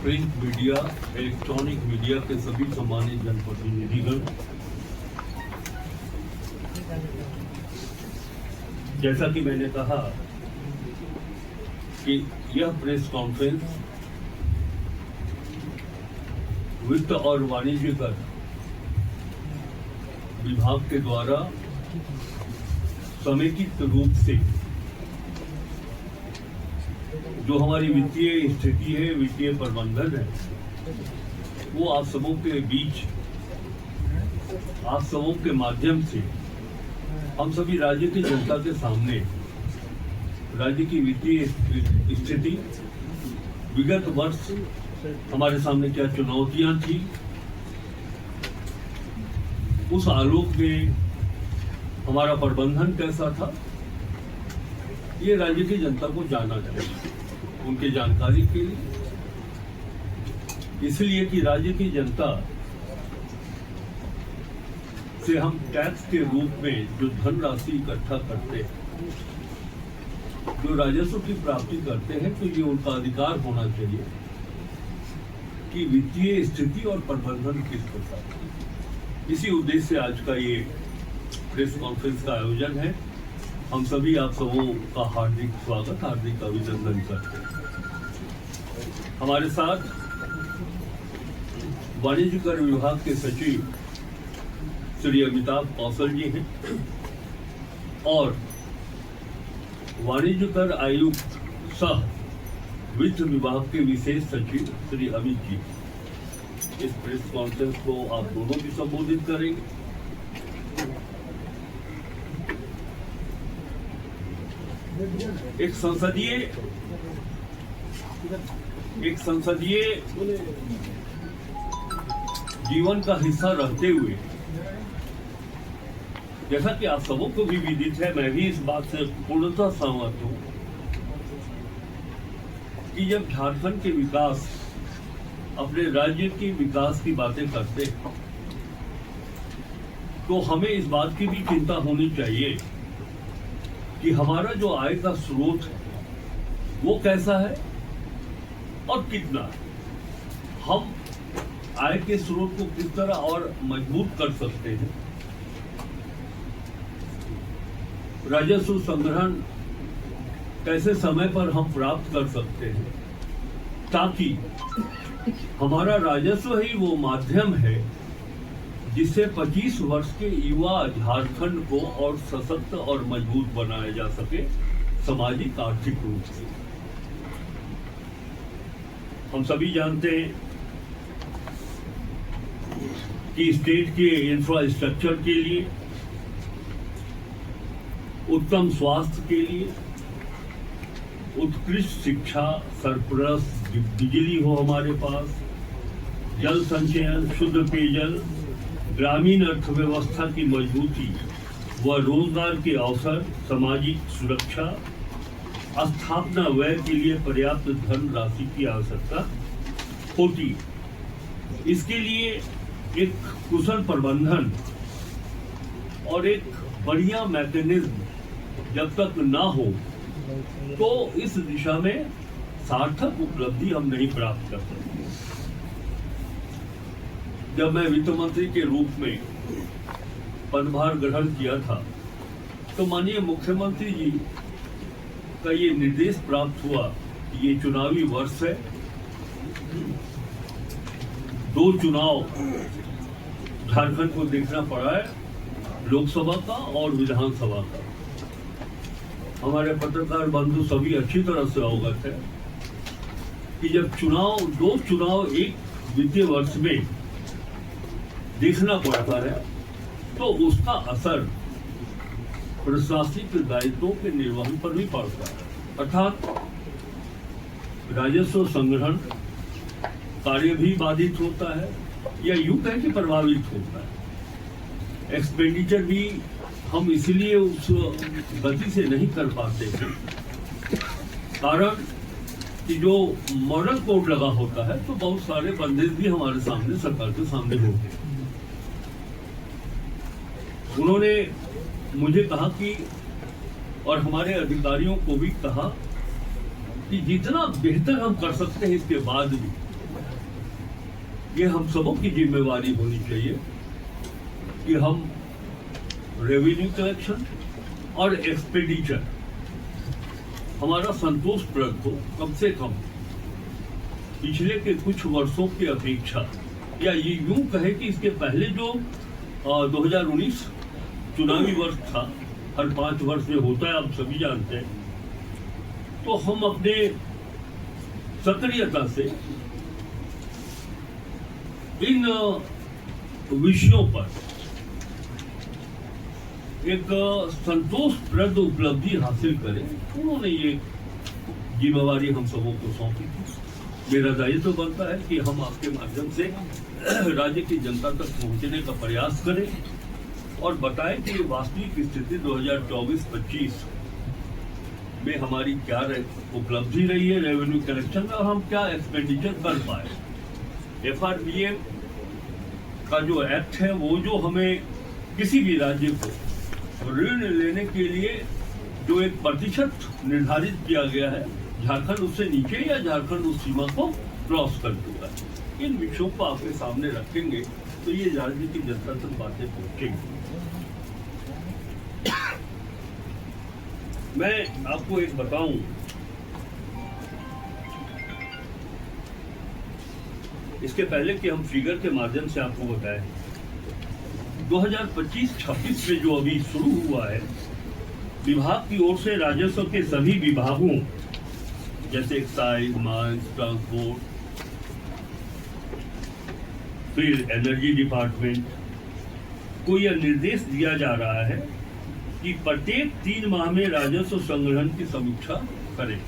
Print media, electronic media के सभी सम्मानित जनप्रतिनिधिगण, जैसा कि मैंने कहा कि यह प्रेस कॉन्फ्रेंस वित्त और वाणिज्य कर विभाग के द्वारा समेकित रूप से जो हमारी वित्तीय स्थिति है, वित्तीय प्रबंधन है, वो आप सबों के बीच, आप सबों के माध्यम से हम सभी राज्य की जनता के सामने राज्य की वित्तीय स्थिति, विगत वर्ष हमारे सामने क्या चुनौतियां थी, उस आलोक में हमारा प्रबंधन कैसा था, ये राज्य की जनता को जानना चाहिए, उनके जानकारी के लिए। इसलिए कि राज्य की जनता से हम टैक्स के रूप में जो धनराशि इकट्ठा करते हैं, जो राजस्व की प्राप्ति करते हैं, तो ये उनका अधिकार होना चाहिए कि वित्तीय स्थिति और प्रबंधन किस प्रकार। इसी उद्देश्य से आज का ये प्रेस कॉन्फ्रेंस का आयोजन है। हम सभी आप सबों का हार्दिक स्वागत, हार्दिक अभिनंदन करते हैं। हमारे साथ वाणिज्य कर विभाग के सचिव श्री अमिताभ कौशल जी हैं और वाणिज्य कर आयुक्त सह वित्त विभाग के विशेष सचिव श्री अमित जी। इस प्रेस कॉन्फ्रेंस को आप दोनों भी संबोधित करेंगे। एक संसदीय जीवन का हिस्सा रहते हुए, जैसा कि आप सबों को भी विदित है, मैं भी इस बात से पूर्णतः सहमत हूं कि जब झारखंड के विकास, अपने राज्य के विकास की बातें करते हैं, तो हमें इस बात की भी चिंता होनी चाहिए कि हमारा जो आय का स्रोत है वो कैसा है और कितना है। हम आय के स्रोत को किस तरह और मजबूत कर सकते हैं, राजस्व संग्रहण कैसे समय पर हम प्राप्त कर सकते हैं, ताकि हमारा राजस्व ही वो माध्यम है जिससे 25 वर्ष के युवा झारखंड को और सशक्त और मजबूत बनाया जा सके, सामाजिक आर्थिक रूप से। हम सभी जानते हैं कि स्टेट के इंफ्रास्ट्रक्चर के लिए, उत्तम स्वास्थ्य के लिए, उत्कृष्ट शिक्षा, सरप्लस बिजली हो हमारे पास, जल संचयन, शुद्ध पेयजल, ग्रामीण अर्थव्यवस्था की मजबूती व रोजगार के अवसर, सामाजिक सुरक्षा, स्थापना व्यय के लिए पर्याप्त धन राशि की आवश्यकता होती। इसके लिए एक कुशल प्रबंधन और एक बढ़िया मैकेनिज्म जब तक ना हो, तो इस दिशा में सार्थक उपलब्धि हम नहीं प्राप्त कर सकते। जब मैं वित्त मंत्री के रूप में पदभार ग्रहण किया था, तो माननीय मुख्यमंत्री जी का ये निर्देश प्राप्त हुआ कि ये चुनावी वर्ष है, 2 चुनाव झारखंड को देखना पड़ा है, लोकसभा का और विधानसभा का। हमारे पत्रकार बंधु सभी अच्छी तरह से अवगत है कि जब 2 चुनाव एक वित्तीय वर्ष में देखना पड़ता है, तो उसका असर प्रशासनिक दायित्वों के निर्वहन पर भी पड़ता है, अर्थात राजस्व संग्रहण कार्य भी बाधित होता है, या यूं कहें कि प्रभावित होता है। एक्सपेंडिचर भी हम इसलिए उस गति से नहीं कर पाते हैं, कारण कि जो मॉडल कोड लगा होता है, तो बहुत सारे बंदेज भी हमारे सामने, सरकार के सामने होते हैं। उन्होंने मुझे कहा कि, और हमारे अधिकारियों को भी कहा कि जितना बेहतर हम कर सकते हैं इसके बाद भी ये हम सबों की जिम्मेवारी होनी चाहिए कि हम रेवेन्यू कलेक्शन और एक्सपेंडिचर हमारा संतोषप्रद हो, कम से कम पिछले के कुछ वर्षों की अपेक्षा, या ये यूं कहे कि इसके पहले जो 2019 चुनावी वर्ष था, हर 5 वर्ष में होता है, आप सभी जानते हैं, तो हम अपने सक्रियता से इन विषयों पर एक संतोषप्रद उपलब्धि हासिल करें। उन्होंने ये जिम्मेवारी हम सबों को सौंपी थी। मेरा दायित्व बनता है कि हम आपके माध्यम से राज्य की जनता तक पहुंचने का प्रयास करें और बताएं कि वास्तविक स्थिति 2024-25 में हमारी क्या उपलब्धि रही है रेवेन्यू कलेक्शन में, और हम क्या एक्सपेंडिचर कर पाए। FRBM का जो एक्ट है, वो जो हमें किसी भी राज्य को ऋण लेने के लिए जो एक प्रतिशत निर्धारित किया गया है, झारखंड उससे नीचे या झारखंड उस सीमा को क्रॉस कर चुका है। इन विषयों को आपके सामने रखेंगे तो ये राज्य की जनता तक बातें पहुंचेंगी। मैं आपको एक बताऊं, इसके पहले कि हम फिगर के माध्यम से आपको बताएं, 2025-26 में जो अभी शुरू हुआ है, विभाग की ओर से राजस्व के सभी विभागों जैसे एक्साइज, माइंस, ट्रांसपोर्ट, फिर एनर्जी डिपार्टमेंट को यह निर्देश दिया जा रहा है कि प्रत्येक 3 माह में राजस्व संग्रहण की समीक्षा करें।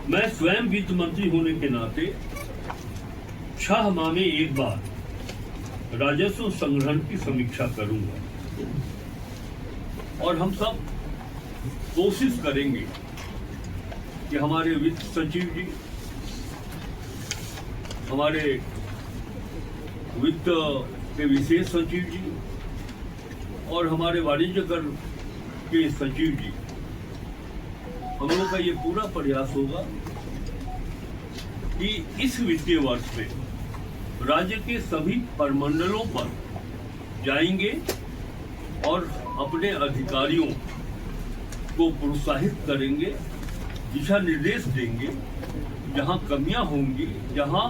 मैं स्वयं वित्त मंत्री होने के नाते 6 माह में एक बार राजस्व संग्रहण की समीक्षा करूंगा और हम सब कोशिश करेंगे कि हमारे वित्त सचिव जी, हमारे वित्त के विशेष सचिव जी और हमारे वाणिज्य कर के सचिव जी, हम लोगों का ये पूरा प्रयास होगा कि इस वित्तीय वर्ष में राज्य के सभी प्रमंडलों पर जाएंगे और अपने अधिकारियों को प्रोत्साहित करेंगे, दिशा निर्देश देंगे, जहां कमियां होंगी, जहां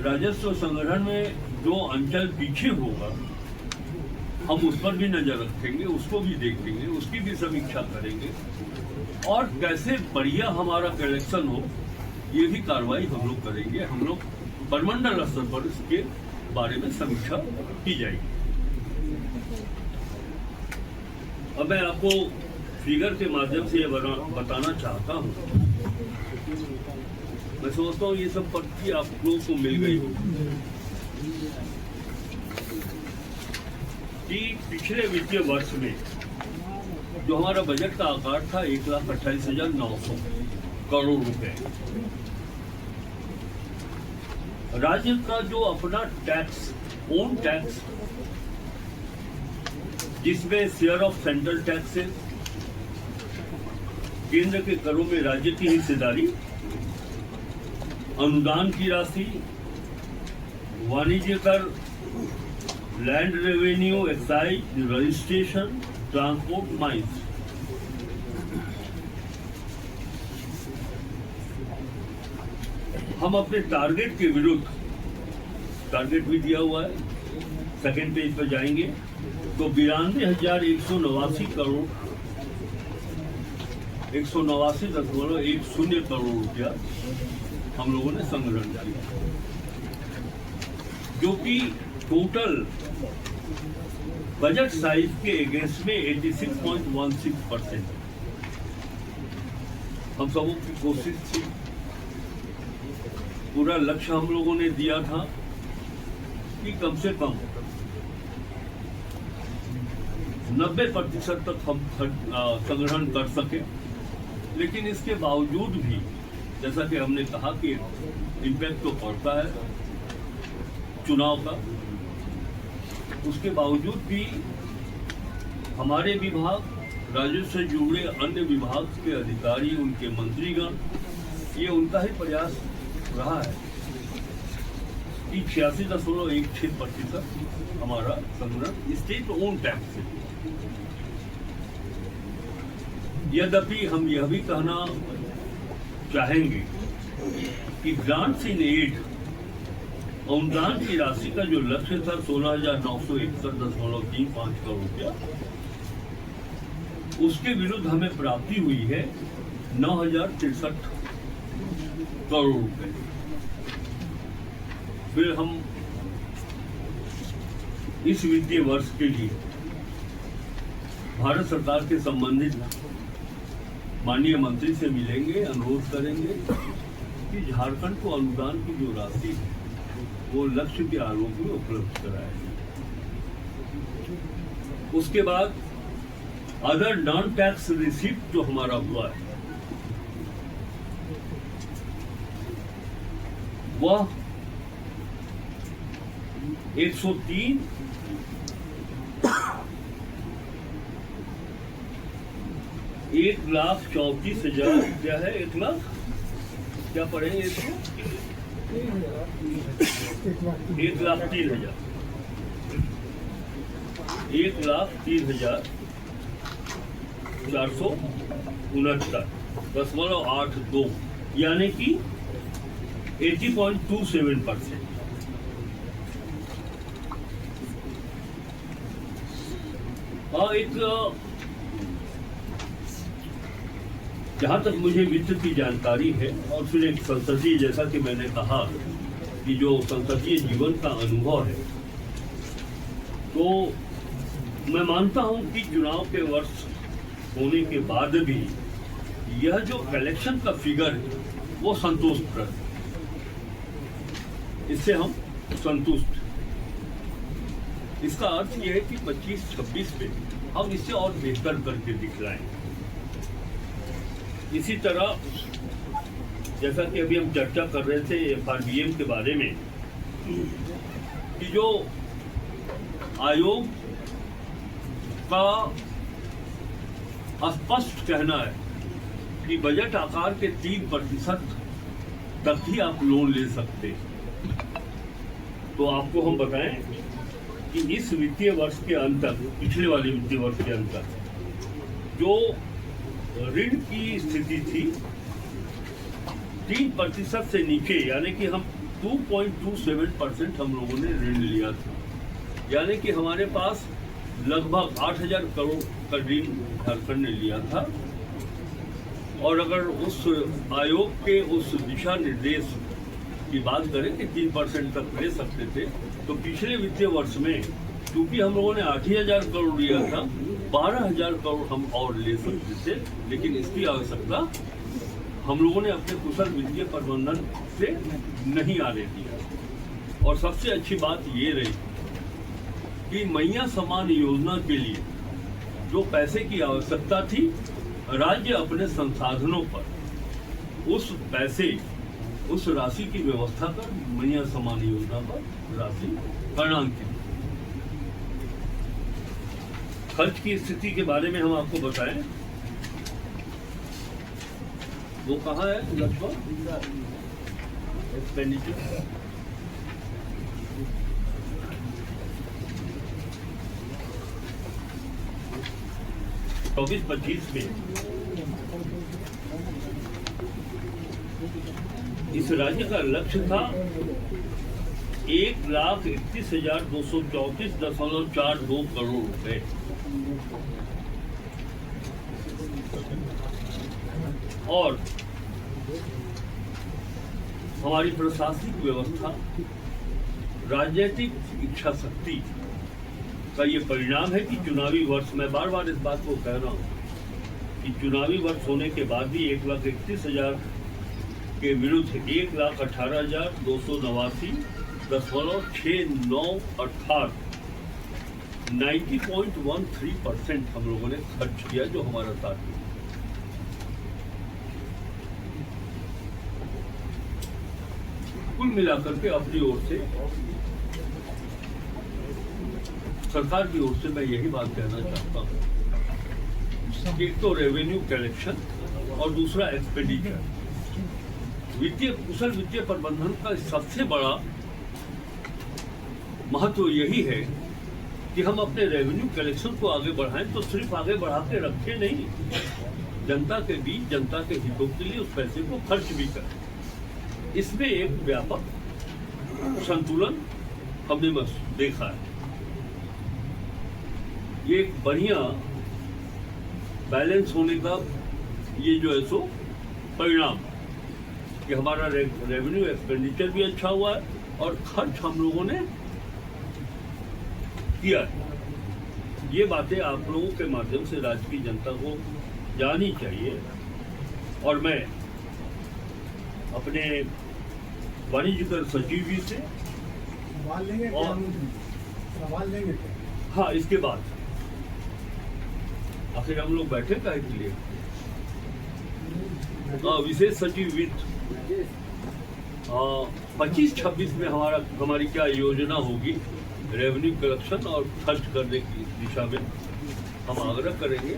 राजस्व संग्रहण में जो अंचल पीछे होगा, हम उस पर भी नजर रखेंगे, उसको भी देखेंगे, उसकी भी समीक्षा करेंगे और कैसे बढ़िया हमारा कलेक्शन हो, ये भी कार्रवाई हम लोग करेंगे। हम लोग प्रमंडल स्तर पर इसके बारे में समीक्षा की जाएगी। अब मैं आपको फिगर के माध्यम से ये बताना चाहता हूँ। मैं सोचता हूँ ये सब पर्ची आप लोगों को मिल गई कि पिछले वित्तीय वर्ष में जो हमारा बजट का आकार था 1,28,900 करोड़ रुपए, राज्य का जो अपना टैक्स, ओन टैक्स, जिसमें शेयर ऑफ सेंट्रल टैक्सेस, केंद्र के करों में राज्य की हिस्सेदारी, अनुदान की राशि, वाणिज्य कर, land revenue, excise, registration, transport, mines, हम अपने टारगेट के विरुद्ध, टारगेट भी दिया हुआ है, सेकेंड पेज पर जाएंगे तो 92,189 करोड़ 189.10 करोड़ रुपया हम लोगों ने संग्रहण किया, जो कि टोटल बजट साइज के अगेंस्ट में 86.16%। हम सबों की कोशिश थी, पूरा लक्ष्य हम लोगों ने दिया था कि कम से कम 90% तक हम संग्रहण कर सके, लेकिन इसके बावजूद भी जैसा कि हमने कहा कि इम्पैक्ट तो पड़ता है चुनाव का, उसके बावजूद भी हमारे विभाग, राजस्व से जुड़े अन्य विभाग के अधिकारी, उनके मंत्रीगण, ये उनका ही प्रयास रहा है कि 86.16% हमारा संग्रह स्टेट ओन टैक्स से। यद्यपि हम यह भी कहना चाहेंगे कि ग्रांट्स इन एड अनुदान की राशि का जो लक्ष्य था 16,961.35 करोड़ रुपया, उसके विरुद्ध हमें प्राप्ति हुई है 9,063 करोड़ रुपए। फिर हम इस वित्तीय वर्ष के लिए भारत सरकार के संबंधित माननीय मंत्री से मिलेंगे, अनुरोध करेंगे कि झारखंड को अनुदान की जो राशि है वो लक्ष्य के आलोक में उपलब्ध कराए। उसके बाद अदर नॉन टैक्स रिसीप्ट जो हमारा हुआ है वह 1,34,000 क्या है, 1 लाख क्या पढ़ेंगे इसको, 1,03,000 1,03,469.82 यानी कि 80.27%। और एक जहां तक मुझे वित्त की जानकारी है और फिर एक संसदीय, जैसा कि मैंने कहा कि जो संसदीय जीवन का अनुभव है, तो मैं मानता हूं कि चुनाव के वर्ष होने के बाद भी यह जो कलेक्शन का फिगर है वो संतोषप्रद है। इससे हम संतुष्ट। इसका अर्थ यह है कि 25-26 में हम इससे और बेहतर करके दिखलाएंगे। इसी तरह जैसा कि अभी हम चर्चा कर रहे थे FRBM के बारे में कि जो आयोग का स्पष्ट कहना है कि बजट आकार के 3% तक ही आप लोन ले सकते हैं, तो आपको हम बताएं कि इस वित्तीय वर्ष के अंतर, पिछले वाले वित्तीय वर्ष के अंतर जो ऋण की स्थिति थी 3% से नीचे, यानी कि हम 2.27% हम लोगों ने ऋण लिया था, यानी कि हमारे पास लगभग 8,000 करोड़ का ऋण झारखंड ने लिया था। और अगर उस आयोग के उस दिशा निर्देश की बात करें कि 3% तक ले सकते थे, तो पिछले वित्तीय वर्ष में क्योंकि हम लोगों ने 8,000 करोड़ लिया था, 12,000 करोड़ हम और ले सकते थे, लेकिन इसकी आवश्यकता हम लोगों ने अपने कुशल वित्तीय प्रबंधन से नहीं आने दिया। और सबसे अच्छी बात ये रही कि मैया समान योजना के लिए जो पैसे की आवश्यकता थी, राज्य अपने संसाधनों पर उस पैसे, उस राशि की व्यवस्था कर मैया समान योजना पर राशि गणनांकित। खर्च की स्थिति के बारे में हम आपको बताएं, वो कहाँ है लगभग एक्सपेंडिचर 24-25 में इस राज्य का लक्ष्य था 1,31,234.42 करोड़ रुपए। और हमारी प्रशासनिक व्यवस्था, राजनीतिक इच्छा शक्ति का ये परिणाम है कि चुनावी वर्ष, मैं बार बार इस बात को कह रहा हूँ कि चुनावी वर्ष होने के बाद भी 1,31,000 के विरुद्ध 1,18,289.69 90.13% हम लोगों ने खर्च किया, जो हमारा टारगेट। कुल मिलाकर के अपनी ओर से, सरकार की ओर से मैं यही बात कहना चाहता हूँ, एक तो रेवेन्यू कलेक्शन और दूसरा एक्सपेंडिचर, कुशल वित्तीय प्रबंधन का सबसे बड़ा महत्व यही है कि हम अपने रेवेन्यू कलेक्शन को आगे बढ़ाएं, तो सिर्फ आगे बढ़ा के रखें नहीं, जनता के बीच जनता के हितों के लिए उस पैसे को खर्च भी करें। इसमें एक व्यापक संतुलन हमने देखा है। ये एक बढ़िया बैलेंस होने का ये जो है सो परिणाम कि हमारा रेवेन्यू एक्सपेंडिचर भी अच्छा हुआ है और खर्च हम लोगों ने किया है। ये बातें आप लोगों के माध्यम से राज्य की जनता को जानी चाहिए। और मैं अपने वाणिज्य कर सचिव जी से सवाल लेंगे हाँ, इसके बाद आखिर हम लोग बैठे काहे के लिए? विशेष सचिव वित्त 25-26 में हमारी क्या योजना होगी रेवेन्यू कलेक्शन और खर्च करने की दिशा में हम आग्रह करेंगे।